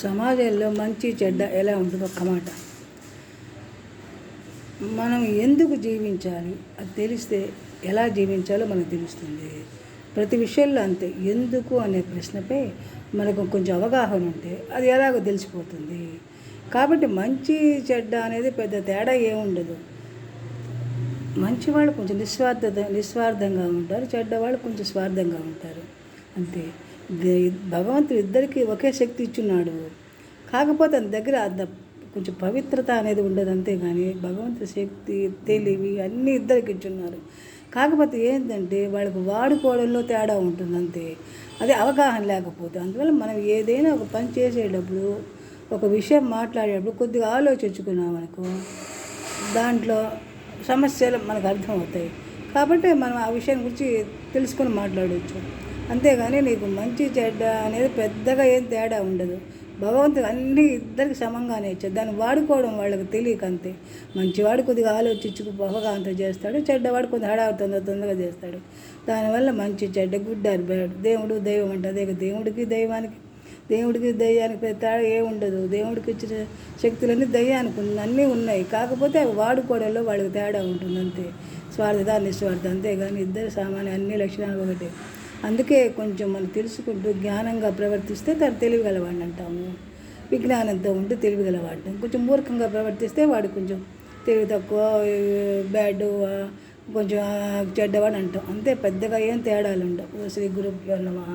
సమాజంలో మంచి చెడ్డ ఎలా ఉంటుందో ఒక్క మాట. మనం ఎందుకు జీవించాలి అది తెలిస్తే ఎలా జీవించాలో మనకు తెలుస్తుంది. ప్రతి విషయంలో అంతే. ఎందుకు అనే ప్రశ్నపై మనకు కొంచెం అవగాహన ఉంటే అది ఎలాగో తెలిసిపోతుంది. కాబట్టి మంచి చెడ్డ అనేది పెద్ద తేడా ఏముండదు. మంచివాళ్ళు కొంచెం నిస్వార్థంగా ఉంటారు, చెడ్డవాళ్ళు కొంచెం స్వార్థంగా ఉంటారు, అంతే. భగవంతుడు ఇద్దరికీ ఒకే శక్తి ఇచ్చున్నాడు. కాకపోతే తన దగ్గర అంత కొంచెం పవిత్రత అనేది ఉండదు, అంతేగాని భగవంతుడి శక్తి, తెలివి అన్నీ ఇద్దరికి ఇచ్చున్నారు. కాకపోతే ఏంటంటే వాళ్ళకు వాడుకోవడంలో తేడా ఉంటుంది, అంతే. అదే అవగాహన లేకపోతే. అందువల్ల మనం ఏదైనా ఒక పని చేసేటప్పుడు, ఒక విషయం మాట్లాడేటప్పుడు కొద్దిగా ఆలోచించుకున్నామనుకో దాంట్లో సమస్యలు మనకు అర్థమవుతాయి. కాబట్టి మనం ఆ విషయం గురించి తెలుసుకొని మాట్లాడవచ్చు, అంతేగాని నీకు మంచి చెడ్డ అనేది పెద్దగా ఏం తేడా ఉండదు. భగవంతుడు అన్నీ ఇద్దరికి సమంగానే ఇచ్చాడు. దాన్ని వాడుకోవడం వాళ్ళకి తెలియక అంతే. మంచివాడు కొద్దిగా ఆలోచించుకు అవగాహనతో చేస్తాడు, చెడ్డవాడు కొద్దిగా హడావుడి తొందరగా చేస్తాడు. దానివల్ల మంచి చెడ్డ, గుడ్ ఆర్ బ్యాడ్, దేవుడు దైవం అంటే అదే. దేవుడికి దయ్యానికి తేడా ఏముండదు. దేవుడికి ఇచ్చిన శక్తులన్నీ దయ్యానికి అన్నీ ఉన్నాయి. కాకపోతే అవి వాడుకోవడంలో వాళ్ళకి తేడా ఉంటుంది, అంతే. స్వార్థత నిస్వార్థ, అంతేగాని ఇద్దరు సామాన్య అన్ని లక్షణాలు ఒకటే. అందుకే కొంచెం మనం తెలుసుకుంటూ జ్ఞానంగా ప్రవర్తిస్తే తను తెలివిగలవాడిని అంటాము. విజ్ఞానంతో ఉంటే తెలివిగలవాడు. కొంచెం మూర్ఖంగా ప్రవర్తిస్తే వాడు కొంచెం తెలివి తక్కువ, బ్యాడ్, కొంచెం చెడ్డవాడు అంటాం, అంతే. పెద్దగా ఏం తేడాలు ఉండవు. శ్రీ గురుభ్యో నమః.